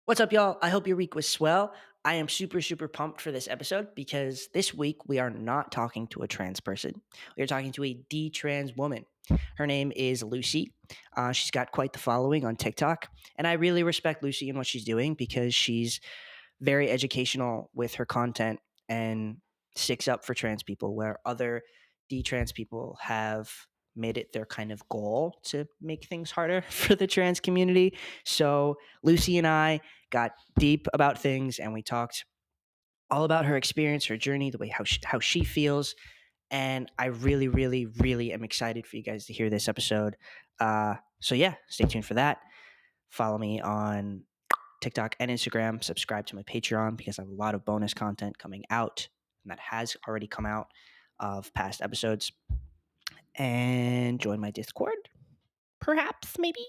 What's up, y'all? I hope your week was swell. I am super, super pumped for this episode because this week we are not talking to a trans person. We are talking to a detrans woman. Her name is Lucy. She's got quite the following on TikTok. And I really respect Lucy and what she's doing because she's very educational with her content and sticks up for trans people, where other detrans people have made it their kind of goal to make things harder for the trans community. So Lucy and I got deep about things and we talked all about her experience, her journey, the way how she feels. And I really, really, really am excited for you guys to hear this episode. So yeah, stay tuned for that. Follow me on TikTok and Instagram. Subscribe to my Patreon because I have a lot of bonus content coming out and that has already come out of past episodes. And join my Discord, perhaps, maybe.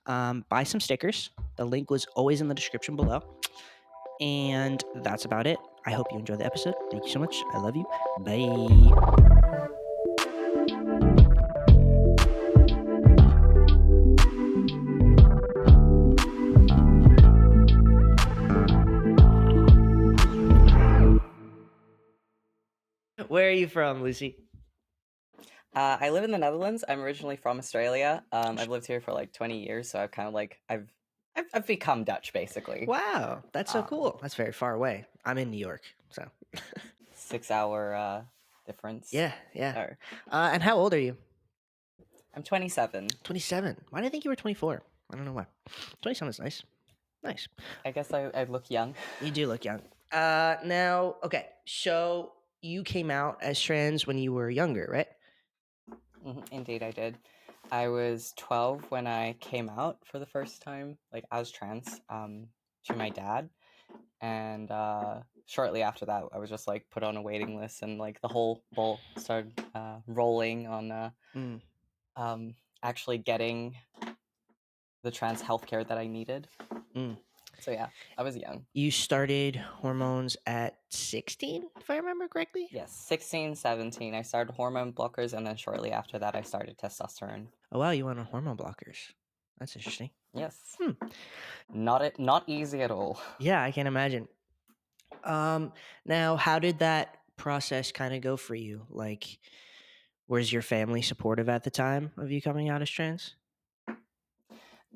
Buy some stickers. The link was always in the description below. And that's about it. I hope you enjoy the episode. Thank you so much. I love you. Bye. Where are you from, Lucy? I live in the Netherlands. I'm originally from Australia. I've lived here for like 20 years, so I've kind of like I've become Dutch basically. Wow, that's so Um, cool. That's very far away. I'm in New York, so 6 hour difference. yeah, yeah. Or And how old are you? I'm 27. 27. Why did I think you were 24? I don't know why. 27 is nice. Nice. I guess I look young. You do look young. Now, okay. So you came out as trans when you were younger, right? Indeed, I did. I was 12 when I came out for the first time, like as trans, to my dad, and shortly after that, I was just like put on a waiting list, and like the whole ball started rolling on Mm, um, actually getting the trans healthcare that I needed. mm. So yeah, I was young. You started hormones at 16, if I remember correctly. Yes, 16, 17. I started hormone blockers, and then shortly after that, I started testosterone. Oh wow, you went on hormone blockers. That's interesting. Yes, Hmm. not easy at all. Yeah, I can imagine. Now, how did that process kind of go for you? Like, was your family supportive at the time of you coming out as trans?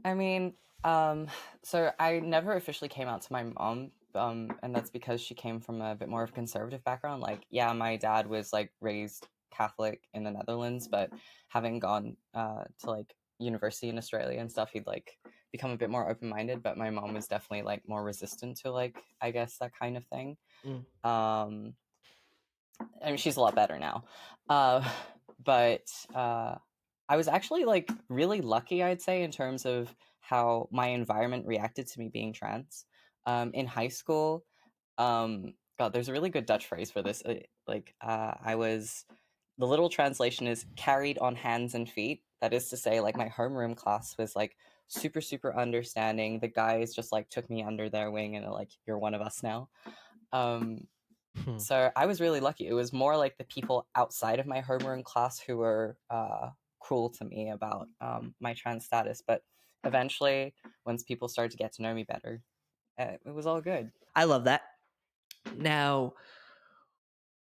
I mean, um, so I never officially came out to my mom, and that's because she came from a bit more of a conservative background. Like, yeah, my dad was like raised Catholic in the Netherlands, but having gone to like university in Australia and stuff, he'd like become a bit more open minded. But my mom was definitely like more resistant to like I guess that kind of thing. Mm, Um, I mean, she's a lot better now. Uh, but I was actually like really lucky, I'd say, in terms of how my environment reacted to me being trans. In high school, God, there's a really good Dutch phrase for this. I was, the literal translation is carried on hands and feet. That is to say, like, my homeroom class was like super, super understanding. The guys just like took me under their wing and like, you're one of us now. Um, hmm. so I was really lucky. It was more like the people outside of my homeroom class who were cruel to me about my trans status. But eventually, once people started to get to know me better, it was all good. I love that. Now,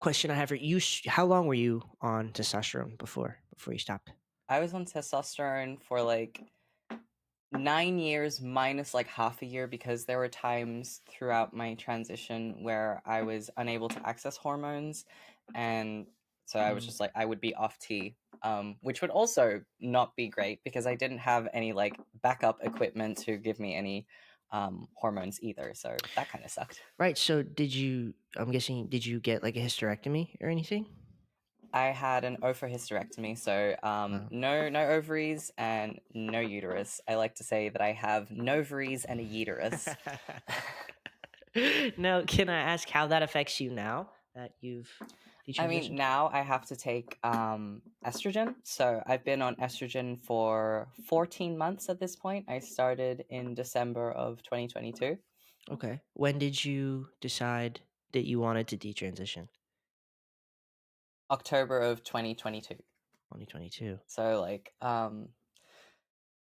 question I have for you: how long were you on testosterone before you stopped? I was on testosterone for like 9 years minus like half a year because there were times throughout my transition where I was unable to access hormones, and so I was Mm. just like I would be off T, which would also not be great because I didn't have any like backup equipment to give me any hormones either, so that kind of sucked. Right. So, did you? I'm guessing. Did you get like a hysterectomy or anything? I had an oophohysterectomy, so Wow. no ovaries and no uterus. I like to say that I have novaries and a uterus. Now, can I ask how that affects you now that you've I mean, detransitioned? now I have to take estrogen. So I've been on estrogen for 14 months at this point. I started in December of 2022. Okay. When did you decide that you wanted to detransition? October of 2022. 2022. So like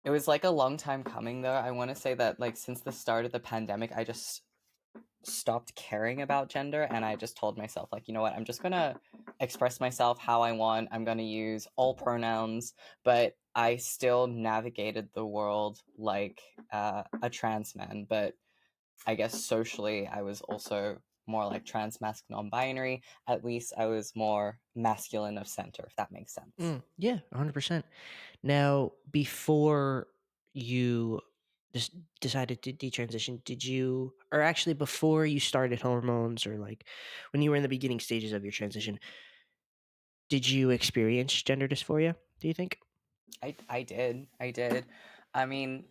it was like a long time coming though. I want to say that like since the start of the pandemic, I just stopped caring about gender and I just told myself like, you know what, I'm just gonna express myself how I want. I'm gonna use all pronouns, but I still navigated the world like a trans man, but I guess socially I was also more like trans masc non-binary. At least I was more masculine of center, if that makes sense. Yeah, 100%. Now, before you just decided to detransition, did you, or actually before you started hormones, or like when you were in the beginning stages of your transition, did you experience gender dysphoria, do you think? I did. I mean,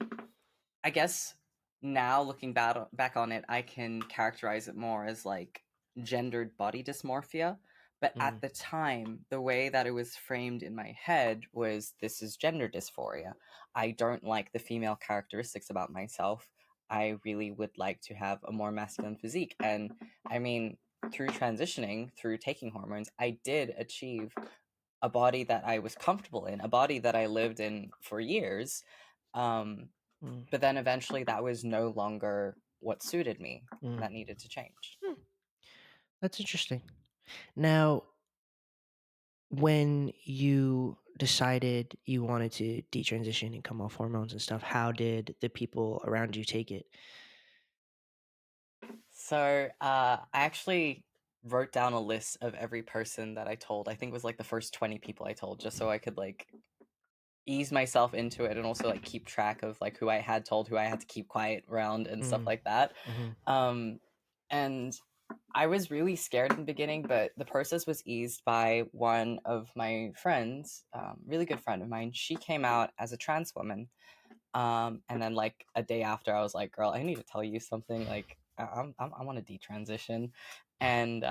I guess now looking back on it, I can characterize it more as like gendered body dysmorphia. But at Mm, the time, the way that it was framed in my head was this is gender dysphoria. I don't like the female characteristics about myself. I really would like to have a more masculine physique. And I mean, through transitioning, through taking hormones, I did achieve a body that I was comfortable in, a body that I lived in for years. Um, mm, but then eventually that was no longer what suited me. mm. That needed to change. Hmm, that's interesting. Now, when you decided you wanted to detransition and come off hormones and stuff, how did the people around you take it? So I actually wrote down a list of every person that I told. I think it was like the first 20 people I told, just so I could like ease myself into it and also like keep track of like who I had told, who I had to keep quiet around and stuff Mm, like that. mm-hmm, Um, and I was really scared in the beginning, but the process was eased by one of my friends, really good friend of mine. She came out as a trans woman. And then like a day after, I was like, "Girl, I need to tell you something. Like, I want to detransition," and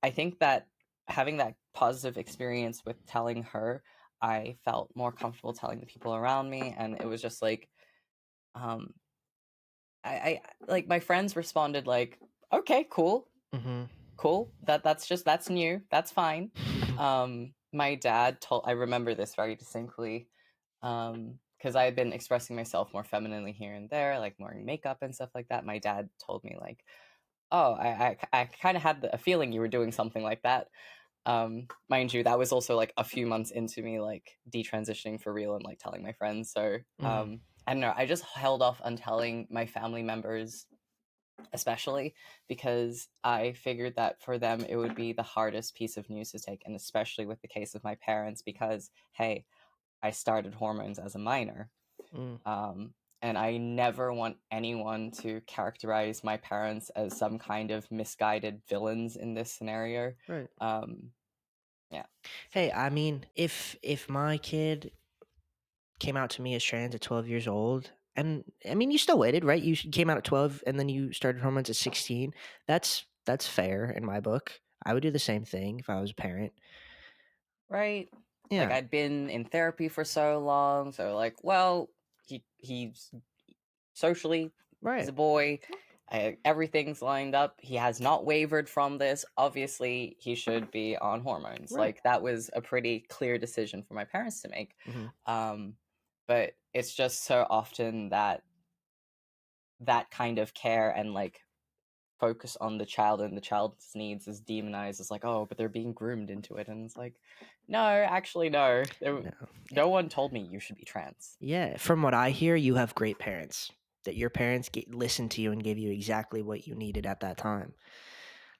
I think that having that positive experience with telling her, I felt more comfortable telling the people around me, and it was just like, um, I like my friends responded like, "Okay, cool, mm-hmm. cool. That's new. That's fine." My dad told. I remember this very distinctly because I had been expressing myself more femininely here and there, like wearing makeup and stuff like that. My dad told me like, "Oh, I kind of had a feeling you were doing something like that." Mind you, that was also like a few months into me like detransitioning for real and like telling my friends. So Mm, I don't know. I just held off on telling my family members, especially because I figured that for them it would be the hardest piece of news to take, and especially with the case of my parents, because hey, I started hormones as a minor. mm, Um, and I never want anyone to characterize my parents as some kind of misguided villains in this scenario. right. Um, yeah. Hey, I mean, if my kid came out to me as trans at 12 years old, and I mean, you still waited, right? You came out at 12 and then you started hormones at 16. That's fair in my book. I would do the same thing if I was a parent. Right. Like Yeah, I'd been in therapy for so long, so like, well, he's socially, he's a right. boy. Everything's lined up. He has not wavered from this. Obviously, he should be on hormones. Right. Like that was a pretty clear decision for my parents to make. Hmm. Um, but it's just so often that that kind of care and like focus on the child and the child's needs is demonized as like, oh, but they're being groomed into it, and it's like, no, actually, no. No. No one told me you should be trans. Yeah, from what I hear, you have great parents. That your parents listened to you and gave you exactly what you needed at that time.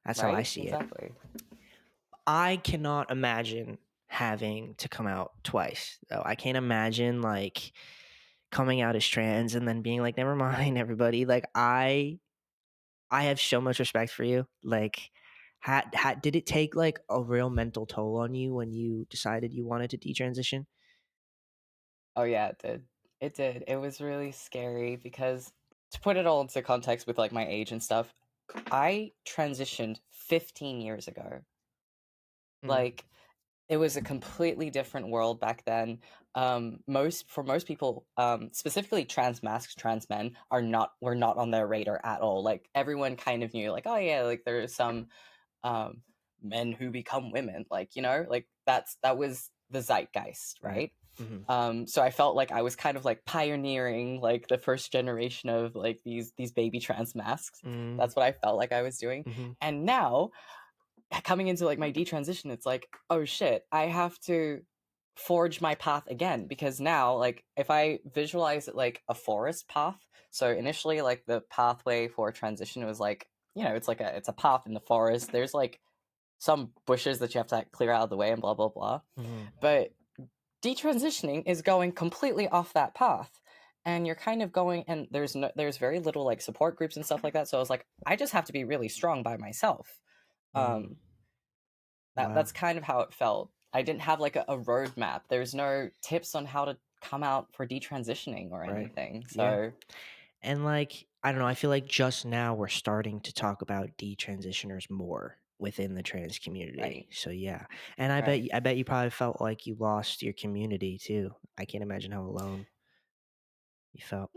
That's how I Right? see it. Exactly. I cannot imagine having to come out twice, though. I can't imagine like coming out as trans and then being like, never mind, everybody. Like I have so much respect for you. Like, did it take like a real mental toll on you when you decided you wanted to detransition? Oh yeah, it did. It did. It was really scary because to put it all into context with like my age and stuff, I transitioned 15 years ago. Mm, Like it was a completely different world back then. Most people, specifically trans masks, trans men were not on their radar at all. Like everyone kind of knew, like, oh yeah, like there's some um men who become women, like, you know, like that was the zeitgeist, right. right? So I felt like I was kind of like pioneering like the first generation of like these baby trans masks. That's what I felt like I was doing. And now coming into like my detransition, it's like, oh shit, I have to forge my path again, because now like if I visualize it like a forest path, so initially like the pathway for transition was like, it's like it's a path in the forest. There's like some bushes that you have to clear out of the way and blah blah blah. But detransitioning is going completely off that path, and you're kind of going, and there's very little like support groups and stuff like that. So I was like, I just have to be really strong by myself. um Wow. that's kind of how it felt. I didn't have like a roadmap. There's no tips on how to come out for detransitioning or Right. anything. Yeah. So And like, I don't know, I feel like just now we're starting to talk about detransitioners more within the trans community. right, So yeah. And right. I bet you probably felt like you lost your community too. I can't imagine how alone you felt.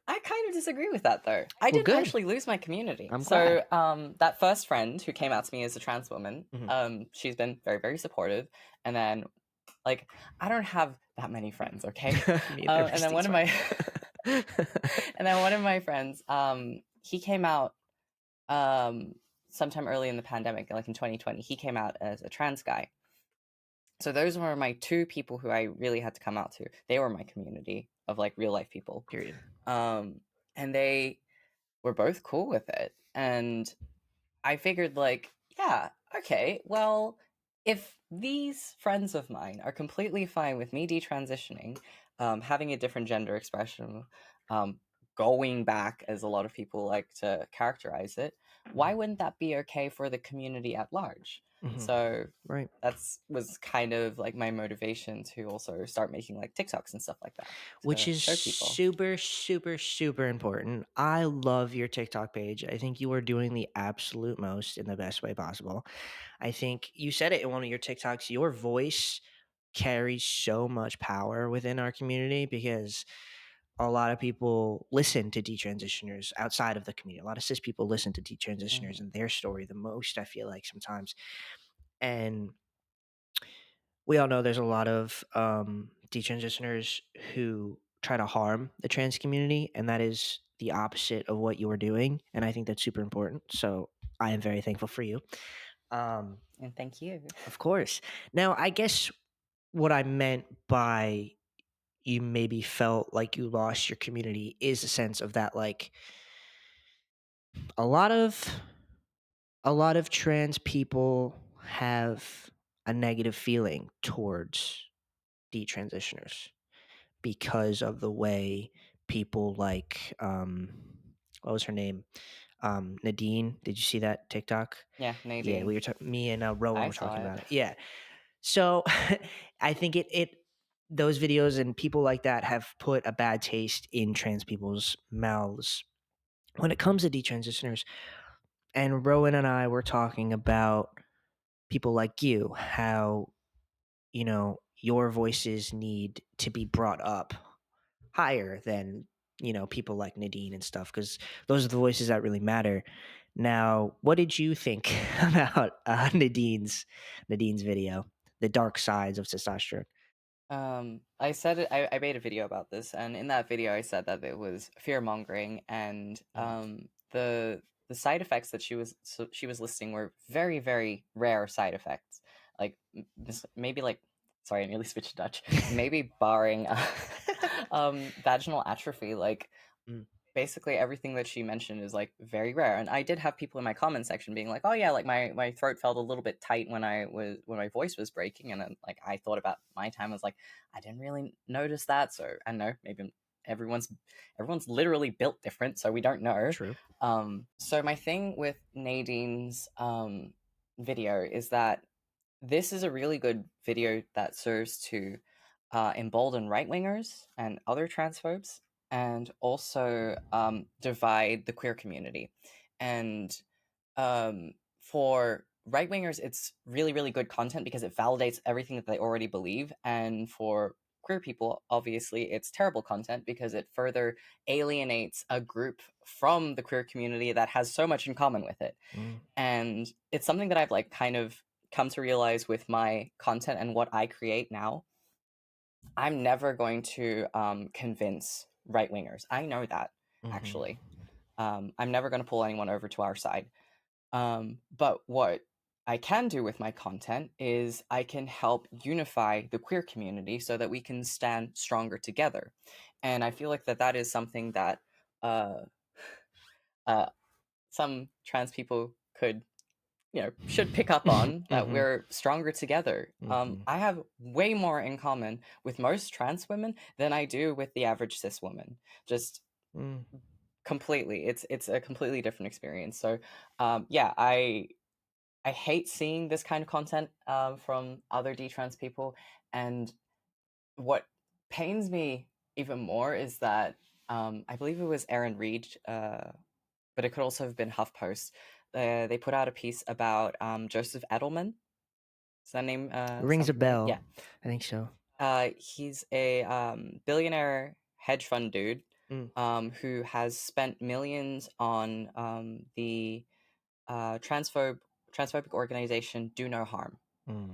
I kind of disagree with that though. I Well, didn't good. actually lose my community. I'm So glad. that first friend who came out to me as a trans woman, Mhm. she's been very, very supportive. And then like I don't have that many friends, okay? Me either, And then one Steve's of fine. my and then one of my friends, he came out sometime early in the pandemic, like in 2020. He came out as a trans guy. So those were my two people who I really had to come out to. They were my community of like real life people. Period. And they were both cool with it. And I figured, like, yeah, okay, well, if these friends of mine are completely fine with me detransitioning, having a different gender expression, um, going back, as a lot of people like to characterize it, why wouldn't that be okay for the community at large? So Right. that's was kind of like my motivation to also start making like TikToks and stuff like that Which to is show people. super, super, super important. I love your TikTok page. I think you are doing the absolute most in the best way possible. I think you said it in one of your TikToks. Your voice carries so much power within our community because a lot of people listen to detransitioners outside of the community. A lot of cis people listen to detransitioners Hmm. and their story the most, I feel like sometimes. And we all know there's a lot of detransitioners who try to harm the trans community, and that is the opposite of what you are doing. And I think that's super important. So I am very thankful for you. Um, And thank you. of course. Now, I guess what I meant by you maybe felt like you lost your community is a sense of that, like a lot of a lot of trans people have a negative feeling towards detransitioners because of the way people like what was her name, Nadine. Did you see that TikTok? Yeah, Yeah, Nadine. me and Rowan I were saw talking it. about it. Yeah. So I think it those videos and people like that have put a bad taste in trans people's mouths when it comes to detransitioners. And Rowan and I were talking about people like you, how, your voices need to be brought up higher than, people like Nadine and stuff, because those are the voices that really matter. Now, what did you think about Nadine's video, The Dark Sides of Testosterone? I said it. I made a video about this, and in that video, I said that it was fear mongering, and Mm. the side effects that she was listing were very, very rare side effects. Like maybe like, sorry, I nearly switched to Dutch. Maybe barring vaginal atrophy, like Mm. basically everything that she mentioned is like very rare. And I did have people in my comment section being like, oh yeah, like my throat felt a little bit tight when my voice was breaking. And then like I thought about my time, I was like, I didn't really notice that. So I don't know, maybe everyone's literally built different, so we don't know. True. So my thing with Nadine's video is that this is a really good video that serves to embolden right wingers and other transphobes, and also divide the queer community. And for right wingers, it's really, really good content because it validates everything that they already believe. And for queer people, obviously, it's terrible content because it further alienates a group from the queer community that has so much in common with it. Mm. And it's something that I've like kind of come to realize with my content and what I create now. I'm never going to convince right wingers. I know that, Mm-hmm. actually. I'm never going to pull anyone over to our side. But what I can do with my content is I can help unify the queer community so that we can stand stronger together. And I feel like that is something that uh, uh, some trans people could, should pick up on, that Mm-hmm. we're stronger together. Mm-hmm. I have way more in common with most trans women than I do with the average cis woman. Just Mm. completely. It's a completely different experience. So, yeah, I hate seeing this kind of content from other detrans people, and what pains me even more is that I believe it was Aaron Reed, but it could also have been HuffPost. They put out a piece about Joseph Edelman. Does that name Rings sound a familiar? Yeah. bell. I think so. He's a billionaire hedge fund dude Mm. who has spent millions on the transphobic organization Do No Harm. Mm.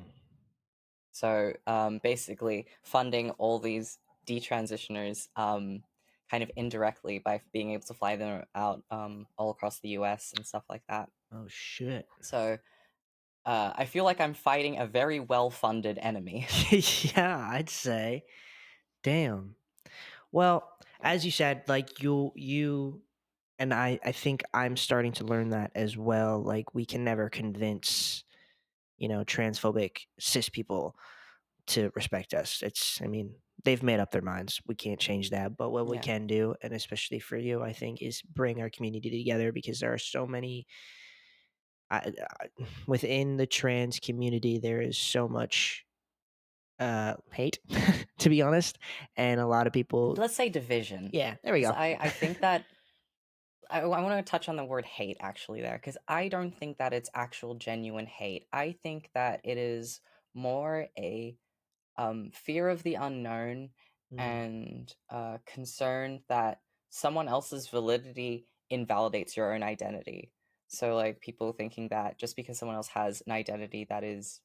So basically, funding all these detransitioners kind of indirectly by being able to fly them out all across the US and stuff like that. Oh shit. So I feel like I'm fighting a very well funded enemy. Yeah, I'd say. Damn. Well, as you said, like you and I think I'm starting to learn that as well. Like we can never convince, transphobic cis people to respect us. I mean, they've made up their minds. We can't change that. But what we Yeah. can do, and especially for you, I think, is bring our community together because there are so many within the trans community. There is so much hate, to be honest, and a lot of people. Let's say division. Yeah, there we Because go. I think that I want to touch on the word hate actually there, because I don't think that it's actual genuine hate. I think that it is more a fear of the unknown Mm, and concern that someone else's validity invalidates your own identity. So, like, people thinking that just because someone else has an identity that is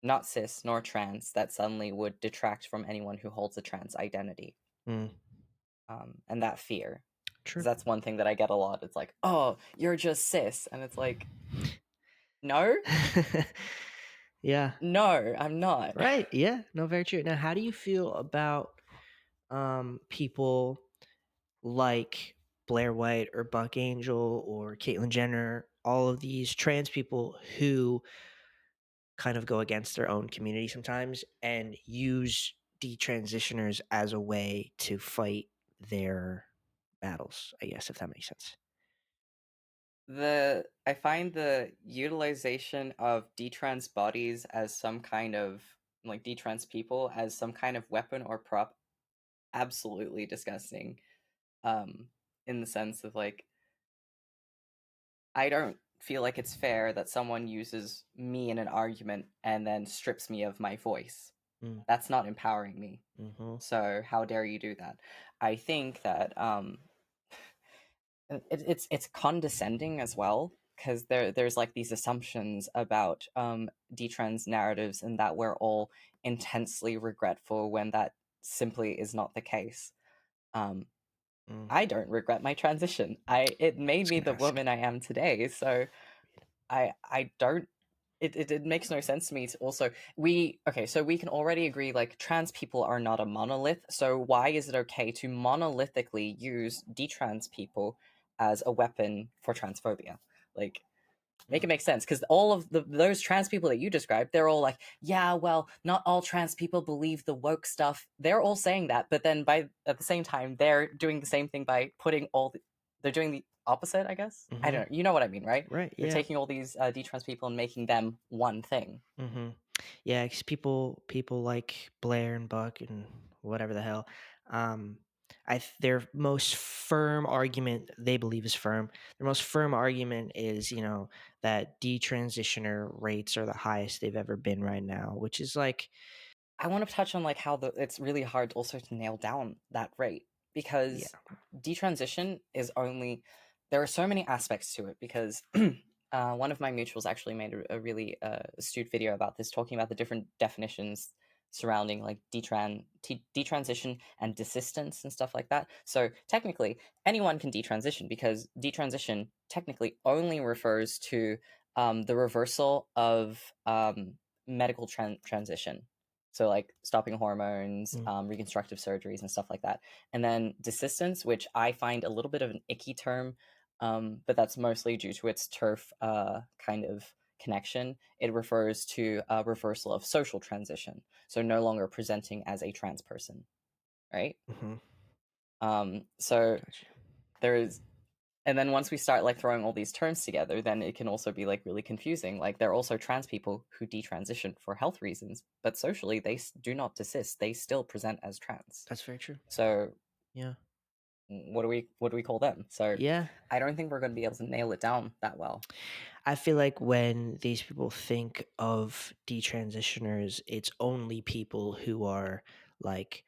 not cis nor trans, that suddenly would detract from anyone who holds a trans identity. mm, And that fear. Because true. that's one thing that I get a lot. It's like, oh, you're just cis. And it's like, no, Yeah. no, I'm not. Right. Yeah. No, very true. Now, how do you feel about people like Blair White or Buck Angel or Caitlyn Jenner, all of these trans people who kind of go against their own community sometimes and use detransitioners as a way to fight their battles, I guess, if that makes sense. I find the utilization of detrans bodies as some kind of, like, detrans people as some kind of weapon or prop absolutely disgusting. Um, in the sense of, like, I don't feel like it's fair that someone uses me in an argument and then strips me of my voice. Mm, That's not empowering me. hmm So how dare you do that? I think that it's condescending as well, because there's like these assumptions about detrans narratives, and that we're all intensely regretful when that simply is not the case. um mm. I don't regret my transition. It I made was me gonna the ask. woman I am today. So I don't, it makes no sense to me to also, so we can already agree, like, trans people are not a monolith, so why is it okay to monolithically use detrans people as a weapon for transphobia? Like, make it Mm, make sense, because all of those trans people that you described, they're all like, yeah, well, not all trans people believe the woke stuff. They're all saying that, but then at the same time, they're doing the same thing by putting they're doing the opposite, I guess. I hmm don't know, you know what I mean, right? Right. They're Yeah. taking all these detrans people and making them one thing. hmm Yeah, because people like Blair and Buck and whatever the hell, um, their most firm argument they believe is firm. Their most firm argument is that detransitioner rates are the highest they've ever been right now, which is like I want to touch on, like, how it's really hard also to nail down that rate, yeah. because detransition is only, there are so many aspects to it, because one of my mutuals actually made a really astute video about this, talking about the different definitions surrounding like detransition and desistance and stuff like that. So technically, anyone can detransition because detransition technically only refers to the reversal of medical transition. So like stopping hormones, Mm. reconstructive surgeries, and stuff like that. And then desistance, which I find a little bit of an icky term, but that's mostly due to its turf kind of connection. It refers to a reversal of social transition, so no longer presenting as a trans person, right? Mm-hmm. So Gotcha. there is, and then once we start like throwing all these terms together, then it can also be like really confusing. Like there are also trans people who detransition for health reasons, but socially they do not desist; they still present as trans. That's very true. So Yeah. what do we call them? So Yeah. I don't think we're going to be able to nail it down that well. I feel like when these people think of detransitioners, it's only people who are like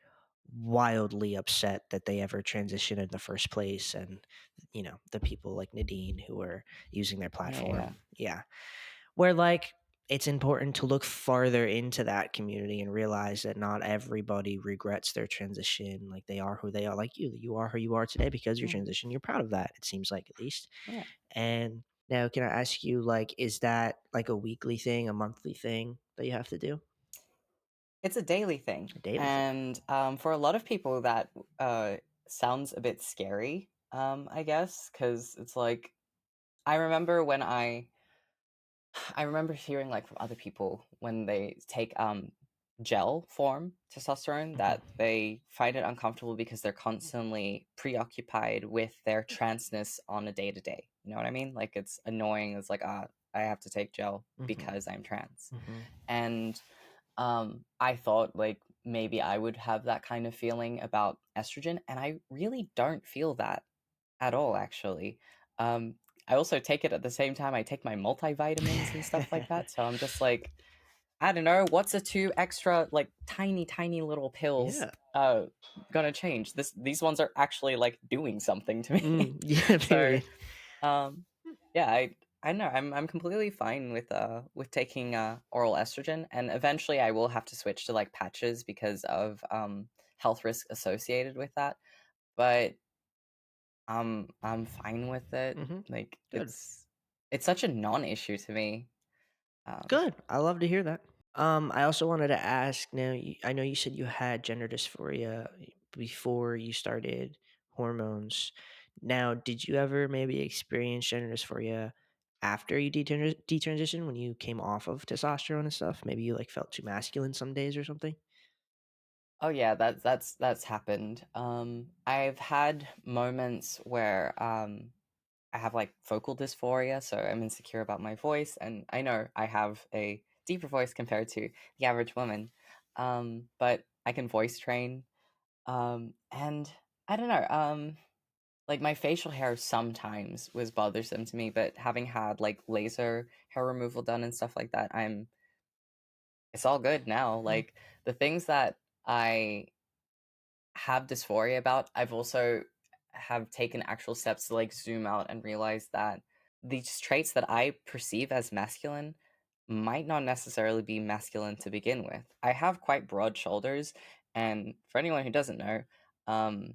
wildly upset that they ever transitioned in the first place. And, the people like Nadine who are using their Yeah, yeah, platform. Yeah. Where like it's important to look farther into that community and realize that not everybody regrets their transition. Like they are who they are, like you are who you are today because you're mm, transition. You're proud of that. It seems like, at least. yeah. And now, can I ask you, like, is that like a weekly thing, a monthly thing that you have to do? It's a daily thing, A daily thing? and for a lot of people, that sounds a bit scary. I guess because it's like I remember when I remember hearing like from other people when they take gel form testosterone that Hmm. they find it uncomfortable because they're constantly preoccupied with their transness on a day to day. You know what I mean? Like it's annoying. It's like I have to take gel Hmm. because I'm trans, Hmm. and I thought like maybe I would have that kind of feeling about estrogen, and I really don't feel that at all, actually. Um, I also take it at the same time I take my multivitamins and stuff like that. So I'm just like, I don't know, what's a two extra like tiny, tiny little pills Yeah. gonna change? These ones are actually like doing something to me. Yeah. So Period. um, yeah, I know I'm completely fine with taking oral estrogen, and eventually I will have to switch to like patches because of health risk associated with that. But I'm fine with it. Hmm. Like Good. it's such a non-issue to me. Um, Good. I love to hear that. I also wanted to ask. Now, I know you said you had gender dysphoria before you started hormones. Now, did you ever maybe experience gender dysphoria after you detransition when you came off of testosterone and stuff? Maybe you like felt too masculine some days or something. oh yeah, that's happened. I've had moments where I have like vocal dysphoria, so I'm insecure about my voice, and I know I have a deeper voice compared to the average woman. But I can voice train. And I don't know. Like my facial hair sometimes was bothersome to me, but having had like laser hair removal done and stuff like that, it's all good now. Mm. Like the things that I have dysphoria about, I've also have taken actual steps to like zoom out and realize that these traits that I perceive as masculine might not necessarily be masculine to begin with. I have quite broad shoulders, and for anyone who doesn't know, um,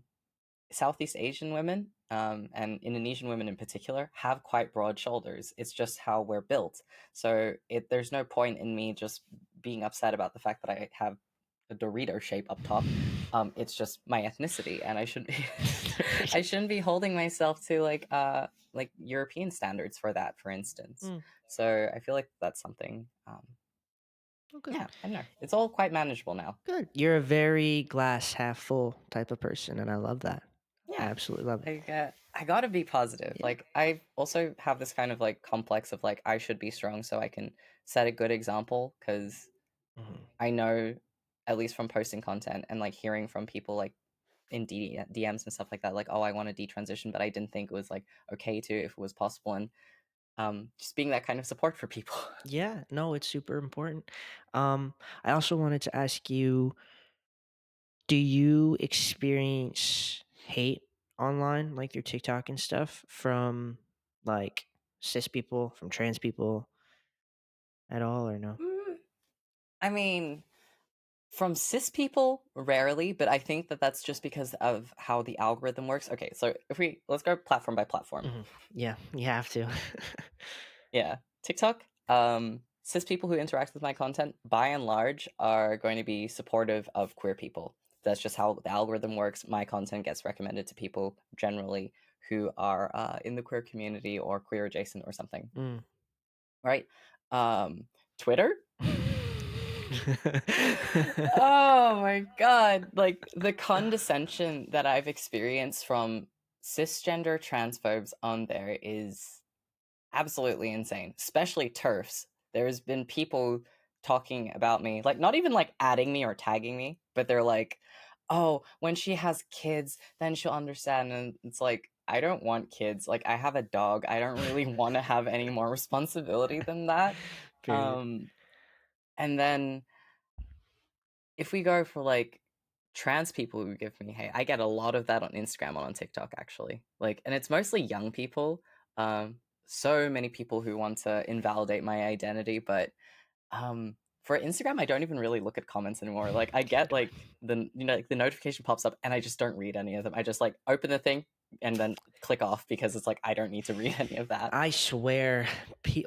Southeast Asian women, and Indonesian women in particular, have quite broad shoulders. It's just how we're built. So there's no point in me just being upset about the fact that I have a Dorito shape up top. It's just my ethnicity, and I should I shouldn't be holding myself to like European standards for that, for instance. Mm. So I feel like that's something. Oh, good. Yeah, I don't know. It's all quite manageable now. Good. You're a very glass half full type of person, and I love that. I Yeah. absolutely love it. Like I gotta be positive. Yeah. Like I also have this kind of like complex of like I should be strong so I can set a good example because Mhm. I know, at least from posting content and like hearing from people like in DMs and stuff like that, like oh I want to detransition, but I didn't think it was like okay to if it was possible, and just being that kind of support for people. Yeah, no, it's super important. Um, I also wanted to ask you, do you experience hate online, like through TikTok and stuff, from like cis people, from trans people at all, or no? Mm, I mean, From cis people, rarely, but I think that that's just because of how the algorithm works. Okay, so if we let's go platform by platform. Mhm. Yeah, you have to. Yeah, TikTok. Cis people who interact with my content, by and large, are going to be supportive of queer people. That's just how the algorithm works. My content gets recommended to people generally who are in the queer community or queer adjacent or something, Mm. right? Twitter. Oh my god! Like the condescension that I've experienced from cisgender transphobes on there is absolutely insane, especially TERFs. There's been people talking about me, like not even like adding me or tagging me, but they're like, "Oh, when she has kids, then she'll understand." And it's like, I don't want kids. Like I have a dog. I don't really want to have any more responsibility than that. Period. Um, and then if we go for like trans people who give me hate, I get a lot of that on Instagram and on TikTok actually. Like, and it's mostly young people. So many people who want to invalidate my identity, but for Instagram, I don't even really look at comments anymore. Like, I get like like the notification pops up, and I just don't read any of them. I just like open the thing and then click off because it's like I don't need to read any of that. I swear,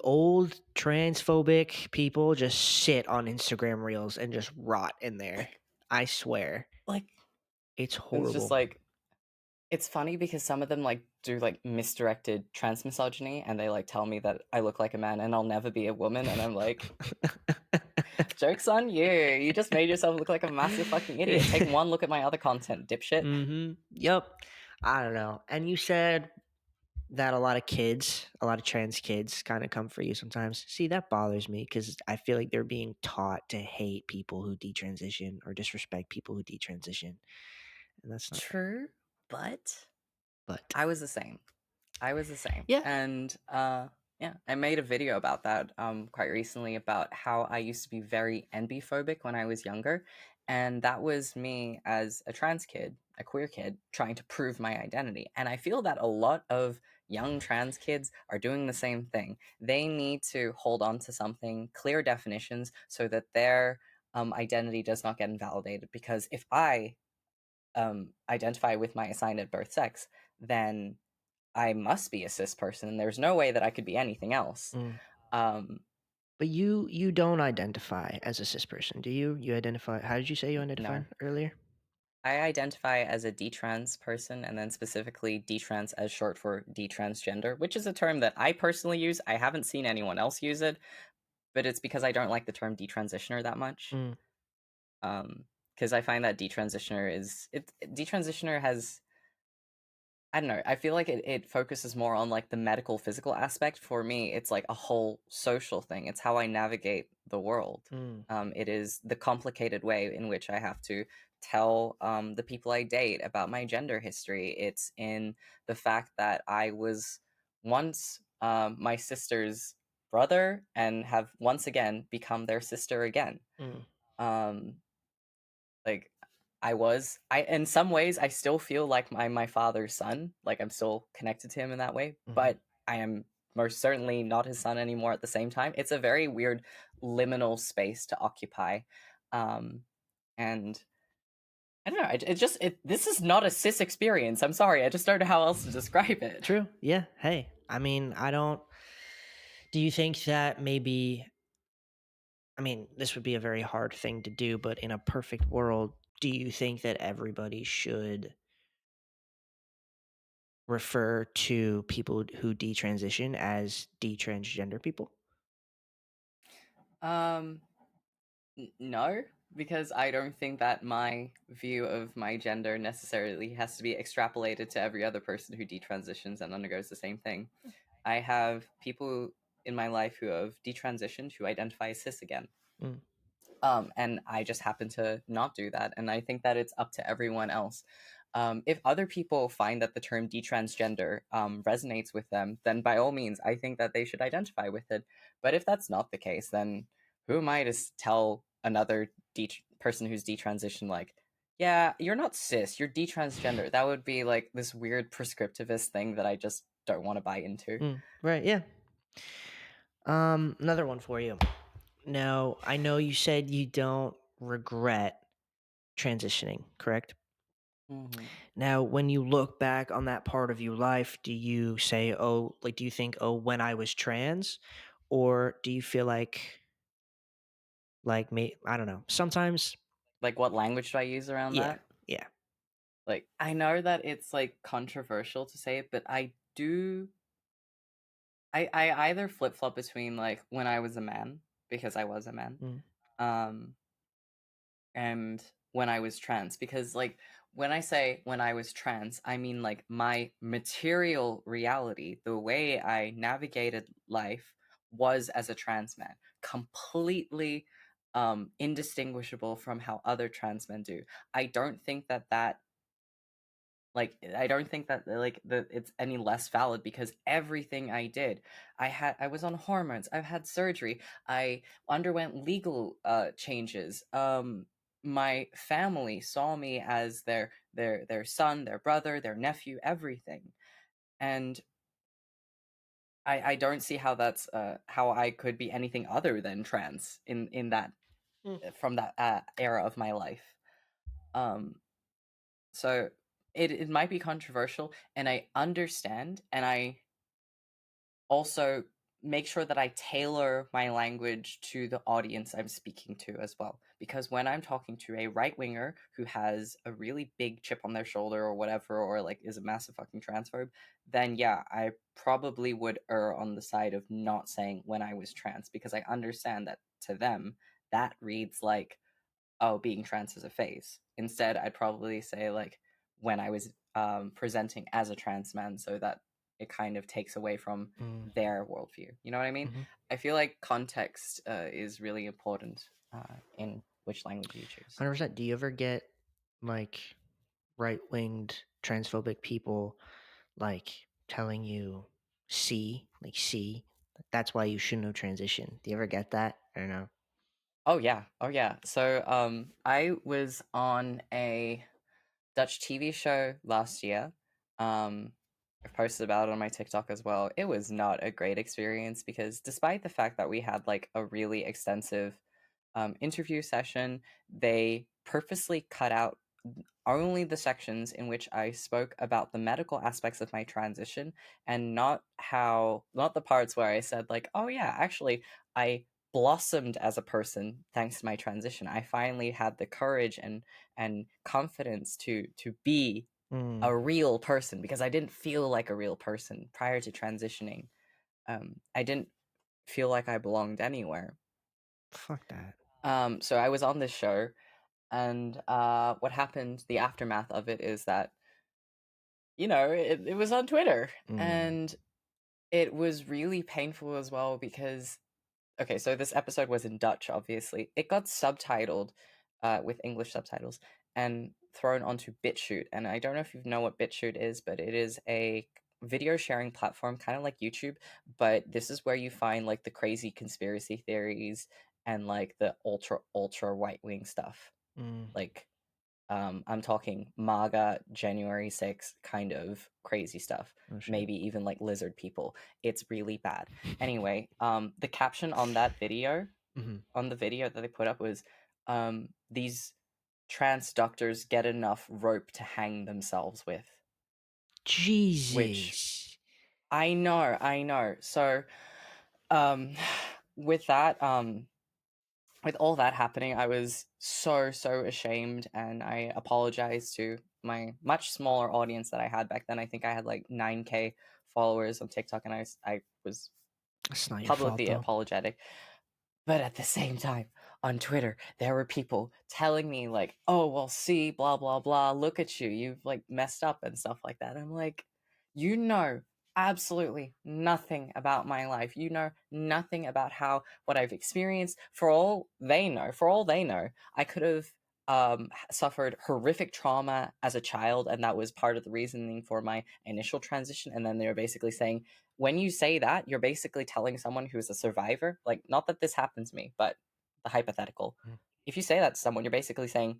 old transphobic people just sit on Instagram Reels and just rot in there. I swear, Like, it's it's just horrible. like it's funny because some of them like do like misdirected trans misogyny, and they like tell me that I look like a man and I'll never be a woman, and I'm like, joke's on you. You just made yourself look like a massive fucking idiot. Take one look at my other content, dipshit. Yep. I don't know. And you said that a lot of kids, a lot of trans kids kind of come for you sometimes. See, that bothers me because I feel like they're being taught to hate people who detransition or disrespect people who detransition. And that's not right. True, but But I was the same. I was the same. yeah. And yeah, I made a video about that quite recently about how I used to be very enbiphobic when I was younger. And that was me as a trans kid, a queer kid, trying to prove my identity. And I feel that a lot of young trans kids are doing the same thing. They need to hold on to something, clear definitions, so that their identity does not get invalidated. Because if I identify with my assigned at birth sex, then I must be a cis person, and there's no way that I could be anything else. Mm. Um, But you don't identify as a cis person, do you? You identify. How did you say you no, identified earlier? I identify as a detrans person, and then specifically detrans as short for detransgender, which is a term that I personally use. I haven't seen anyone else use it, but it's because I don't like the term detransitioner that much. Mm. Because I find that detransitioner has, I don't know. I feel like it focuses more on like the medical physical aspect. For me, it's like a whole social thing. It's how I navigate the world. Mm. It is the complicated way in which I have to tell the people I date about my gender history. It's in the fact that I was once my sister's brother and have once again become their sister again. Mm. Um, like I in some ways I still feel like my father's son. Like I'm still connected to him in that way, Mhm. but I am most certainly not his son anymore at the same time. It's a very weird liminal space to occupy. Um and I don't know, this is not a cis experience. I'm sorry. I just don't know how else to describe it. True. Yeah. Hey, I mean, I don't. Do you think that maybe? I mean, this would be a very hard thing to do, but in a perfect world, do you think that everybody should refer to people who detransition as detransgender people? Um no, because I don't think that my view of my gender necessarily has to be extrapolated to every other person who detransitions and undergoes the same thing. I have people in my life who have detransitioned who identify as cis again. Mm. And I just happen to not do that. And I think that it's up to everyone else. If other people find that the term detransgender resonates with them, then by all means, I think that they should identify with it. But if that's not the case, then who am I to tell another person who's detransitioned, like, yeah, you're not cis, you're detransgender? That would be like this weird prescriptivist thing that I just don't want to buy into. Mm. Right. Yeah. Another one for you. Now, I know you said you don't. regret transitioning, correct? Hmm. Now, when you look back on that part of your life, do you say, oh, like, do you think, oh, when I was trans? Or do you feel like, I don't know, sometimes, Like, what language do I use around yeah, that? yeah. Like, I know that it's like controversial to say it, but I do. I either flip flop between like when I was a man, because I was a man, Mm, um, and when I was trans, because like when I say when I was trans, I mean like my material reality, the way I navigated life was as a trans man, completely indistinguishable from how other trans men do. I don't think that like I don't think that like it's any less valid, because everything I did, I was on hormones, I've had surgery, I underwent legal changes. My family saw me as their son, their brother, their nephew, everything. And I don't see how that's how I could be anything other than trans in that mm. from that era of my life. Um so it might be controversial, and I understand, and I also make sure that I tailor my language to the audience I'm speaking to as well. Because when I'm talking to a right winger who has a really big chip on their shoulder or whatever, or like is a massive fucking transphobe, then yeah, I probably would err on the side of not saying when I was trans, because I understand that to them that reads like, oh, being trans is a phase. Instead, I'd probably say like when I was presenting as a trans man, so that it kind of takes away from Mm, their worldview. You know what I mean? mhm. I feel like context is really important in which language you choose. 100%. Do you ever get like right winged transphobic people like telling you, see, that's why you shouldn't have transitioned? Do you ever get that or no? Oh yeah, oh yeah. So I was on a Dutch TV show last year. Um, I've posted about it on my TikTok as well. It was not a great experience, because despite the fact that we had like a really extensive interview session, they purposely cut out only the sections in which I spoke about the medical aspects of my transition, and not the parts where I said like, oh yeah, actually I blossomed as a person thanks to my transition. I finally had the courage and confidence to be Mm, a real person, because I didn't feel like a real person prior to transitioning. I didn't feel like I belonged anywhere. fuck that. So I was on this show, and what happened, the aftermath of it is that, it was on Twitter, Mm, and it was really painful as well, because okay, so this episode was in Dutch, obviously. It got subtitled with English subtitles and thrown onto BitChute. And I don't know if you know what BitChute is, but it is a video sharing platform, kind of like YouTube. But this is where you find like the crazy conspiracy theories and like the ultra right wing stuff. mm, Like, I'm talking MAGA, January 6th kind of crazy stuff. oh shit. Maybe even like lizard people. It's really bad. Anyway, the caption on that video, Hmm. on the video that they put up, was these trans doctors get enough rope to hang themselves with. Which Jesus. I know. So, um, with that, with all that happening, I was so ashamed, and I apologized to my much smaller audience that I had back then. I think I had like 9K followers on TikTok, and I was That's not your fault publicly though. apologetic. But at the same time, on Twitter, there were people telling me like, "Oh, well, see, blah blah blah. Look at you. You've like messed up and stuff like that." I'm like, you know absolutely nothing about my life. You know nothing about how what I've experienced. For all they know, I could have suffered horrific trauma as a child, and that was part of the reasoning for my initial transition. And then they were basically saying, when you say that, you're basically telling someone who's a survivor, like, not that this happened to me, but the hypothetical. Mm. If you say that to someone, you're basically saying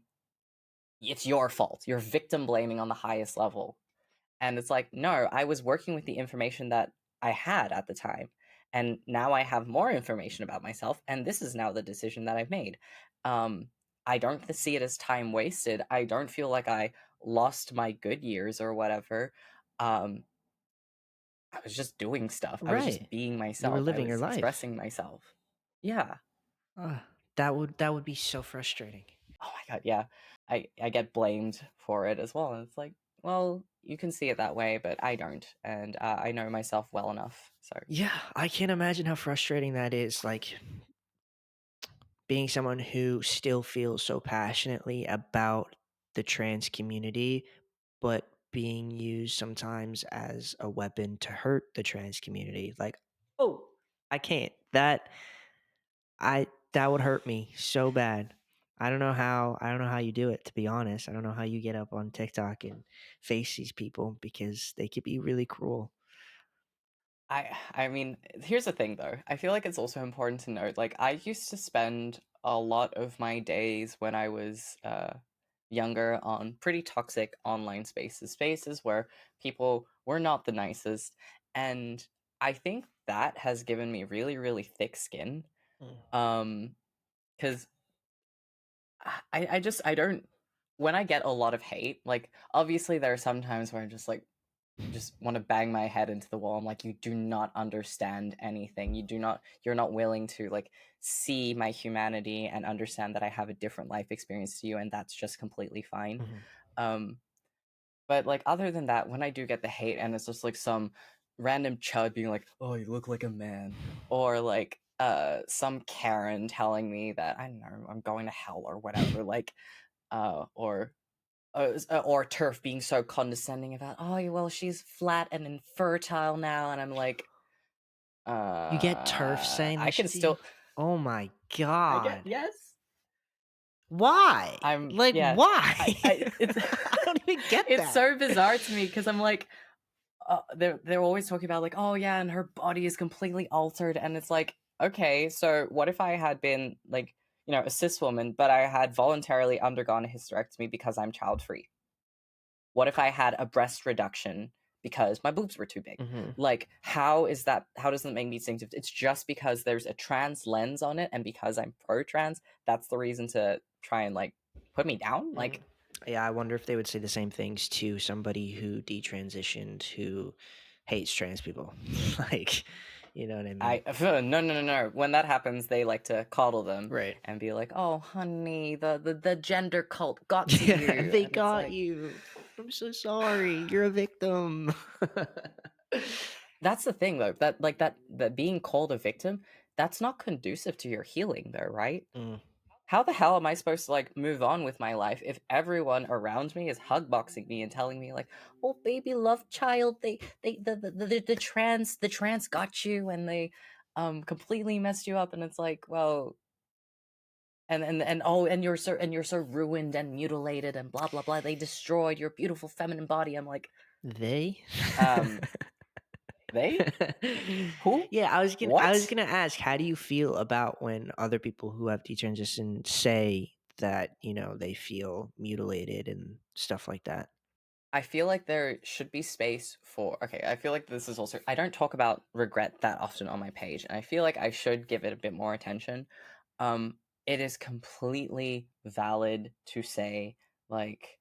it's your fault. You're victim blaming on the highest level. And it's like, no, I was working with the information that I had at the time. And now I have more information about myself. And this is now the decision that I've made. Um, I don't see it as time wasted. I don't feel like I lost my good years or whatever. Um, I was just doing stuff. I was Right. just being You were myself. I living your was life. expressing myself. Yeah. Uh, that would be so frustrating. Oh my god, yeah. I get blamed for it as well. And it's like, well, you can see it that way, but I don't. And I know myself well enough. So Yeah, I can't imagine how frustrating that is. Like being someone who still feels so passionately about the trans community, but being used sometimes as a weapon to hurt the trans community. Like, oh, I can't. That would hurt me so bad. I don't know how you do it, to be honest. I don't know how you get up on TikTok and face these people because they could be really cruel. I mean, here's the thing though. I feel like it's also important to note, like, I used to spend a lot of my days when I was younger on pretty toxic online spaces where people were not the nicest. And I think that has given me really, really thick skin. Mm. Because I don't, when I get a lot of hate, like, obviously there are some times where I just want to bang my head into the wall. I'm like, you do not understand anything. You're not willing to like see my humanity and understand that I have a different life experience to you, and that's just completely fine. Mhm. Um, but like other than that, when I do get the hate and it's just like some random chud being like, "Oh, you look like a man," or like some Karen telling me that I don't know, I'm going to hell or whatever, like or Turf being so condescending about, oh, well, she's flat and infertile now, and I'm like, You get turf saying I this can to you? still, Oh my I get, god. yes, Why? Like, yeah, why? it's, I don't even get it's that. so bizarre to me because I'm like, they're always talking about like, oh yeah, and her body is completely altered, and it's like, okay, so what if I had been like, a cis woman, but I had voluntarily undergone a hysterectomy because I'm child free? What if I had a breast reduction because my boobs were too big? Mhm. Like, how does that make me distinctive? It's just because there's a trans lens on it, and because I'm pro trans, that's the reason to try and like put me down? Mhm. Like, Yeah, I wonder if they would say the same things to somebody who detransitioned who hates trans people. Like, you know what I mean? no, no, no, no. When that happens, they like to coddle them Right. and be like, "Oh, honey, the gender cult got to Yeah, you," they and it's got like, you. I'm so sorry. You're a victim. that's the thing though, that like that being called a victim, that's not conducive to your healing though, right? Mm. How the hell am I supposed to like move on with my life if everyone around me is hugboxing me and telling me like, "Oh, baby, love child, they the trans got you and they completely messed you up," and it's like, well, and oh, and you're so ruined and mutilated and blah blah blah. They destroyed your beautiful feminine body. I'm like, They? um, they who? Yeah, I was What? gonna ask, how do you feel about when other people who have detransitioned say that, they feel mutilated and stuff like that? I feel like there should be space for. Okay, I feel like this is also. I don't talk about regret that often on my page, and I feel like I should give it a bit more attention. It is completely valid to say like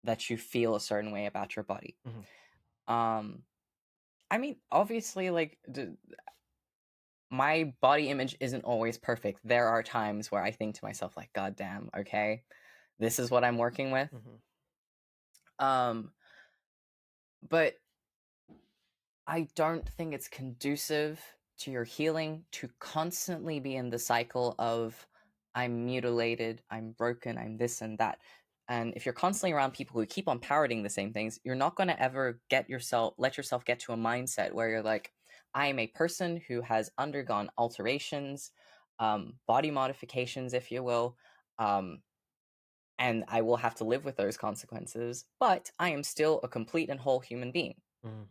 that you feel a certain way about your body. Mhm. Um, I mean, obviously, like my body image isn't always perfect. There are times where I think to myself, like, God damn, okay, this is what I'm working with. Mhm. Um, but I don't think it's conducive to your healing to constantly be in the cycle of I'm mutilated, I'm broken, I'm this and that. And if you're constantly around people who keep on parroting the same things, you're not going to ever let yourself get to a mindset where you're like, I am a person who has undergone alterations, body modifications, if you will, um, and I will have to live with those consequences, but I am still a complete and whole human being. Mhm.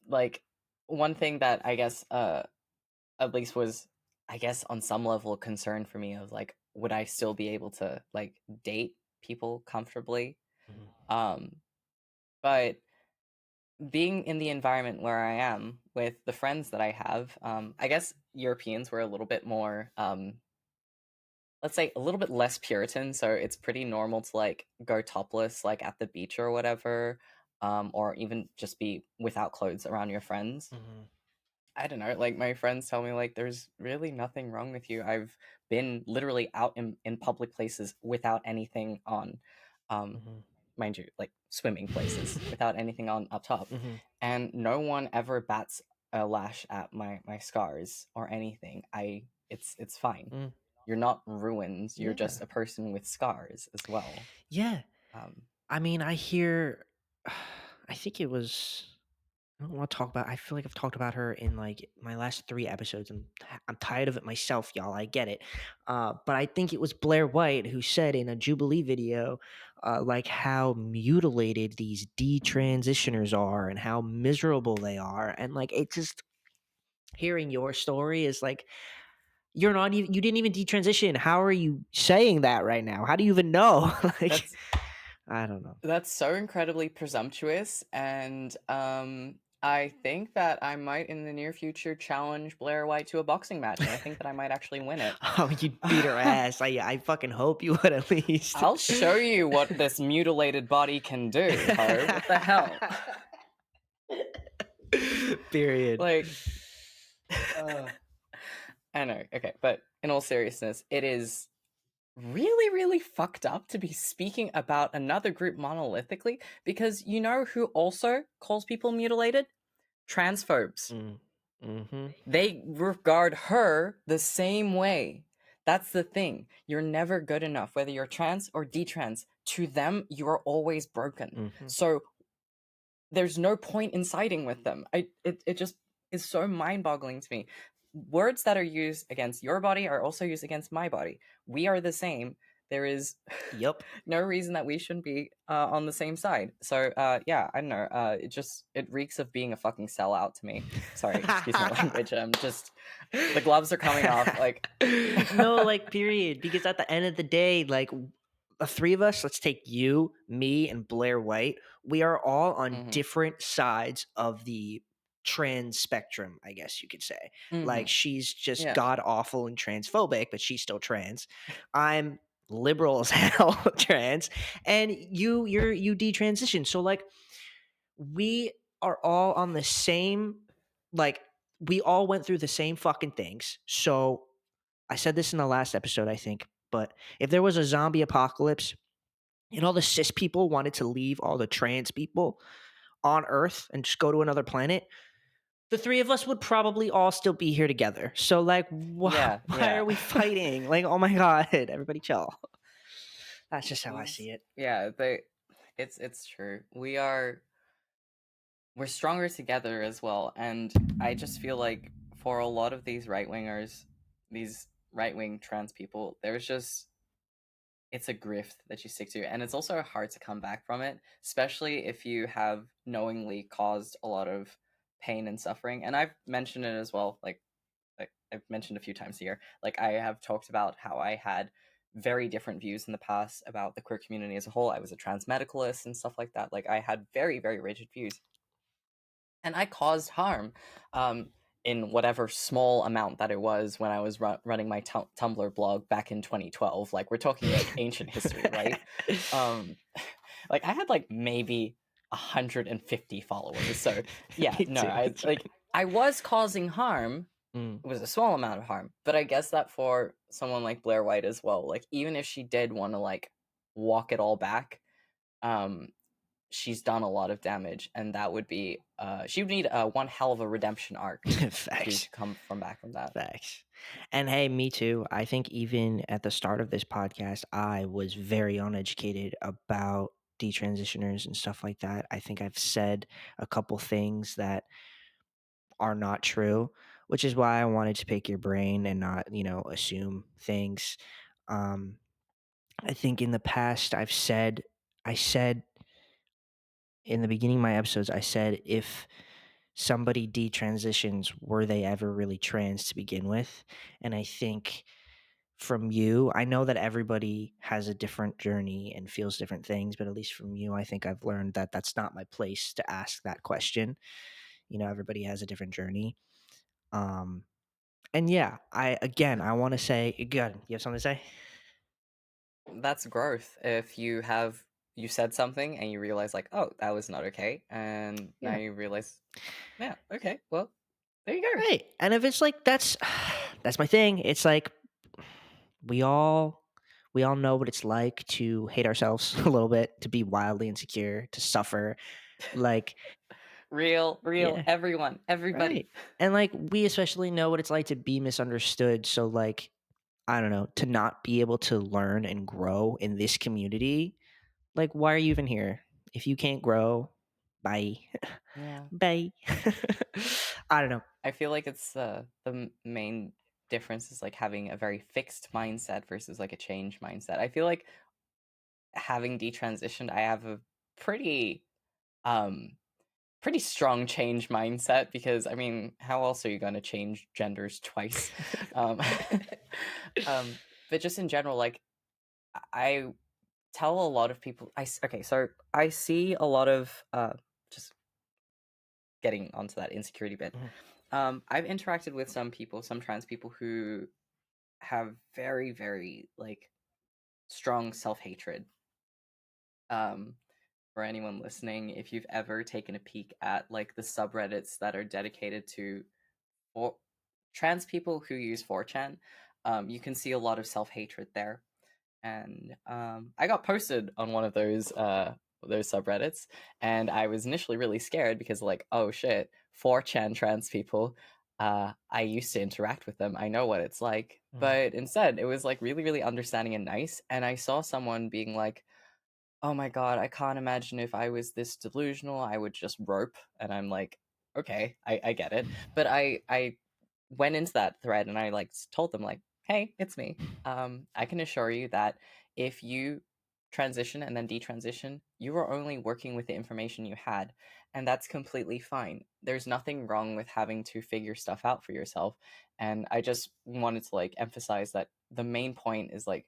Like one thing that I guess at least was, I guess, on some level a concern for me of like, would I still be able to like date people comfortably? Mhm. Um but being in the environment where I am with the friends that I have, I guess Europeans were a little bit more let's say a little bit less Puritan, so it's pretty normal to like go topless like at the beach or whatever, or even just be without clothes around your friends. Mhm, I don't know, like my friends tell me like there's really nothing wrong with you. I've been literally out in public places without anything on. Um mhm. Mind you, like swimming places without anything on up top. Mhm, And no one ever bats a lash at my scars or anything. It's fine. mm. You're not ruined. You're Yeah. just a person with scars as well. Yeah. Um, I mean, I hear I think it was I don't want to talk about I feel like I've talked about her in, like, my last 3 episodes, and I'm tired of it myself, y'all, I get it. But I think it was Blair White who said in a Jubilee video, like, how mutilated these detransitioners are and how miserable they are, and, like, it just hearing your story is like, you didn't even detransition. How are you saying that right now? How do you even know? Like, that's I don't know. that's so incredibly presumptuous, and I think that I might in the near future challenge Blair White to a boxing match, and I think that I might actually win it. Oh, you'd beat her ass. I fucking hope you would at least. I'll show you what this mutilated body can do, Ho. What the hell? Period. Like, uh, I know. Okay, but in all seriousness, it is really, really fucked up to be speaking about another group monolithically because you know who also calls people mutilated? Transphobes. Mm. Mhm. They regard her the same way. That's the thing. You're never good enough, whether you're trans or detrans. To them, you are always broken. Mhm. So there's no point in siding with them. It just is so mind-boggling to me. Words that are used against your body are also used against my body. We are the same. There is Yep. no reason that we shouldn't be on the same side. So yeah, I don't know. It reeks of being a fucking sellout to me. Sorry, excuse my language. I'm just the gloves are coming off. Like, No, like, period. Because at the end of the day, like, the three of us, let's take you, me, and Blair White. We are all on mm-hmm, different sides of the trans spectrum, I guess you could say. mm-hmm, Like, she's just yeah, god awful and transphobic, but she's still trans. I'm liberal as hell trans, and you detransition. So, like, we are all on the same, like, we all went through the same fucking things. So I said this in the last episode, I think, but if there was a zombie apocalypse and all the cis people wanted to leave all the trans people on Earth and just go to another planet, the three of us would probably all still be here together. So, like, yeah, why yeah. are we fighting? Like, oh my god, everybody chill. That's just how I These, see it. yeah, it's true. We're stronger together as well, and I just feel like for a lot of these right wingers, these right wing trans people, there's just it's a grift that you stick to, and it's also hard to come back from it, especially if you have knowingly caused a lot of pain and suffering. And I've mentioned it as well, like I've mentioned a few times here. Like I have talked about how I had very different views in the past about the queer community as a whole. I was a trans medicalist and stuff like that. Like I had very, very rigid views, and I caused harm. In whatever small amount that it was when I was running my Tumblr blog back in 2012. Like we're talking like ancient history, right? Um, like I had like maybe 150 followers. So yeah, Me no, too. I It's like fine. I was causing harm. Mm. It was a small amount of harm, but I guess that for someone like Blair White as well, like even if she did want to like walk it all back, um, she's done a lot of damage, and that would be she would need one hell of a redemption arc to Facts. come from back from that. Facts. And hey, me too. I think even at the start of this podcast, I was very uneducated about detransitioners and stuff like that. I think I've said a couple things that are not true, which is why I wanted to pick your brain and not, assume things. Um, I think in the past, I said in the beginning of my episodes, I said if somebody detransitions, were they ever really trans to begin with? And I think from you, I know that everybody has a different journey and feels different things, but at least from you, I think I've learned that that's not my place to ask that question. Everybody has a different journey. Um, and yeah, I want to say, good. You have something to say? that's growth. If you said something and you realize like, oh, that was not okay, and now Yeah. you realize, yeah, okay, well, there you go. Right. And if it's like that's my thing. It's like we all we all know what it's like to hate ourselves a little bit, to be wildly insecure, to suffer. Like, Real, yeah, everyone, everybody. right. And like we especially know what it's like to be misunderstood. So like, I don't know, to not be able to learn and grow in this community, like why are you even here? If you can't grow, bye. Yeah, Bye. I don't know. I feel like it's the main difference is like having a very fixed mindset versus like a change mindset. I feel like having detransitioned, I have a pretty um pretty strong change mindset because I mean, how else are you going to change genders twice? Um, um, but just in general, like I tell a lot of people, okay, so I see a lot of just getting onto that insecurity bit. Mhm. I've interacted with some people, some trans people who have very, very like strong self hatred. Um, for anyone listening, if you've ever taken a peek at like the subreddits that are dedicated to or trans people who use 4chan, you can see a lot of self hatred there. And I got posted on one of those subreddits, and I was initially really scared because like, oh shit, 4chan trans people. I used to interact with them. I know what it's like. Mm. But instead, it was like really, really understanding and nice. And I saw someone being like, oh my god, I can't imagine if I was this delusional, I would just rope. And I'm like, okay, I get it. But I went into that thread and I like told them like, hey, it's me. I can assure you that if you transition and then detransition, you are only working with the information you had, and that's completely fine. There's nothing wrong with having to figure stuff out for yourself. And I just wanted to like emphasize that the main point is like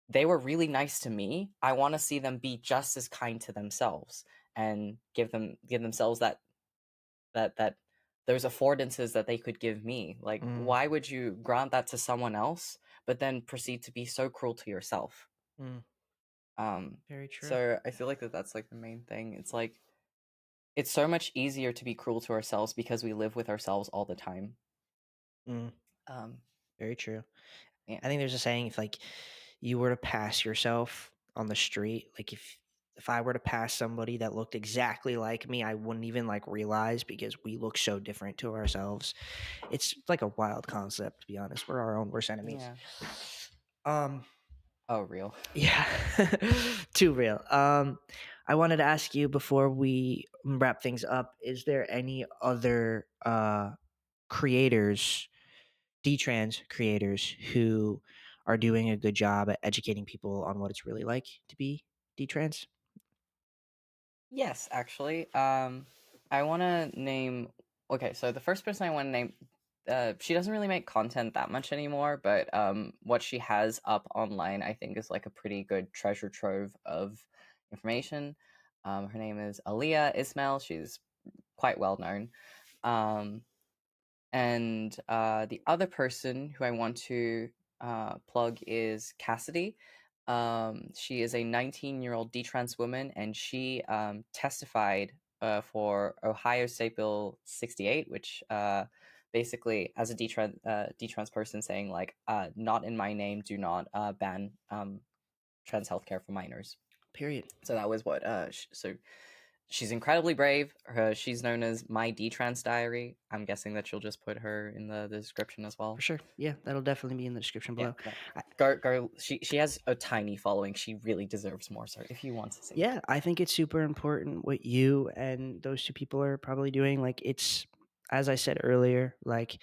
they were really nice to me. I want to see them be just as kind to themselves and give themselves that those affordances that they could give me. Like, Mm. why would you grant that to someone else, but then proceed to be so cruel to yourself? Mm. Um, Very true. so I feel like that's like the main thing. It's like it's so much easier to be cruel to ourselves because we live with ourselves all the time. Mm. Um, Very true. yeah, I think there's a saying, if like you were to pass yourself on the street, like if I were to pass somebody that looked exactly like me, I wouldn't even like realize because we look so different to ourselves. It's like a wild concept, to be honest. We're our own worst enemies. yeah. Um, Oh, real. yeah, too real. I wanted to ask you before we wrap things up: is there any other creators, detrans creators, who are doing a good job at educating people on what it's really like to be detrans? Yes, actually. I want to name. Okay, so the first person I want to name, she doesn't really make content that much anymore, but what she has up online, I think, is like a pretty good treasure trove of information. Her name is Aliyah Ismail. She's quite well known. Um, and the other person who I want to plug is Cassidy. She is a 19-year-old detrans woman, and she testified for Ohio State Bill 68, which basically, as a detrans person, saying like, "Not in my name, do not ban trans healthcare for minors." Period. So that was what. So she's incredibly brave. She's known as my Detrans Diary. I'm guessing that you'll just put her in the description as For well. sure. Yeah, that'll definitely be in the description Yeah, below. no. I, Go. She has a tiny following. She really deserves more. So if you want to see it, yeah, I think it's super important what you and those two people are probably doing. Like, it's, as I said earlier, like,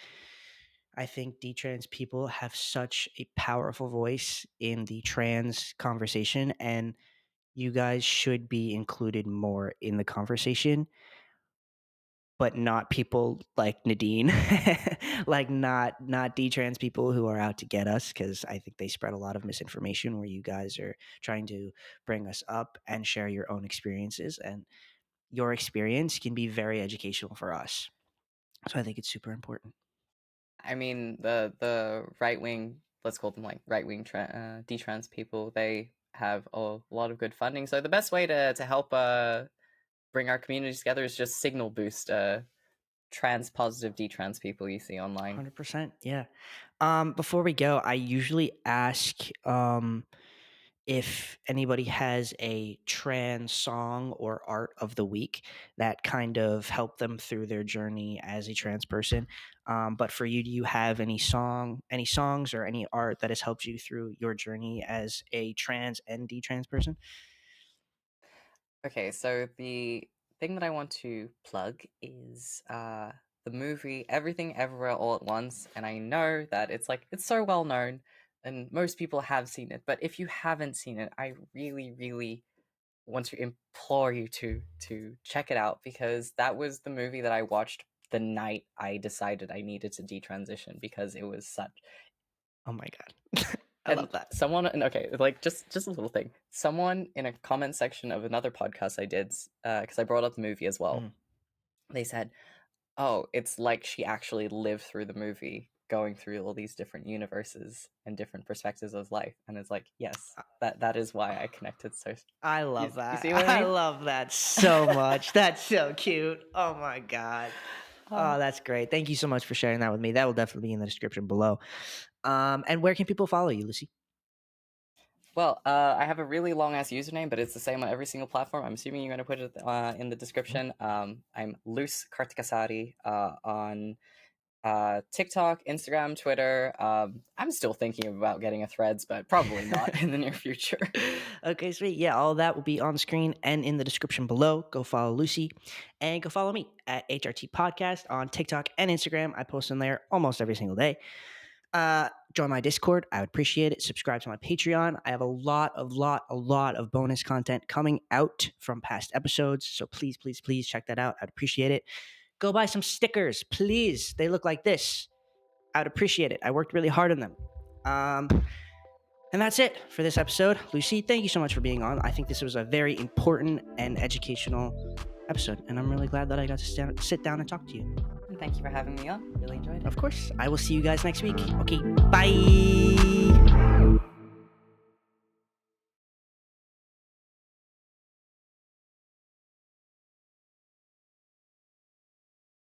I think detrans people have such a powerful voice in the trans conversation, and you guys should be included more in the conversation, but not people like Nadine, like not detrans people who are out to get us, because I think they spread a lot of misinformation where you guys are trying to bring us up and share your own experiences, and your experience can be very educational for us. So I think it's super important. I mean the right wing. Let's call them like right wing detrans people. have a lot of good funding. So the best way to help bring our communities together is just signal boost trans positive detrans people you see online. 100%. Yeah. Before we go, I usually ask if anybody has a trans song or art of the week that kind of helped them through their journey as a trans person. But for you, do you have any songs or any art that has helped you through your journey as a trans and detrans person? Okay, so the thing that I want to plug is the movie Everything Everywhere All at Once, and I know that it's so well known and most people have seen it, but if you haven't seen it, I really, really want to implore you to check it out because that was the movie that I watched the night I decided I needed to detransition because it was such. Oh my god, I And love that. someone, and okay, like just a little thing. Someone in a comment section of another podcast I did, because I brought up the movie as well. Mhm. They said, "Oh, it's like she actually lived through the movie, going through all these different universes and different perspectives of life." And it's like, yes, that is why I connected. So, I you, love you that. see what I I mean? love that so much. That's so cute. Oh my god. Uh, Oh, that's great. Thank you so much for sharing that with me. That will definitely be in the description below. And where can people follow you, Lucy? well, I have a really long ass username, but it's the same on every single platform. I'm assuming you're going to put it in the Mhm. description. I'm loose Kartikasari on TikTok, Instagram, Twitter. I'm still thinking about getting a Threads, but probably not in the near future. Okay, sweet. Yeah, all that will be on the screen and in the description below. Go follow Lucy and go follow me at HRT Podcast on TikTok and Instagram. I post in there almost every single day. Join my Discord. I would appreciate it. Subscribe to my Patreon. I have a lot of bonus content coming out from past episodes. So please, please, please check that out. I'd appreciate it. Go buy some stickers, please. They look like this. I would appreciate it. I worked really hard on them. And that's it for this episode. Lucy, thank you so much for being on. I think this was a very important and educational episode, and I'm really glad that I got to sit down and talk to you. And thank you for having me on. Really enjoyed it. Of course, I will see you guys next week. Okay, bye.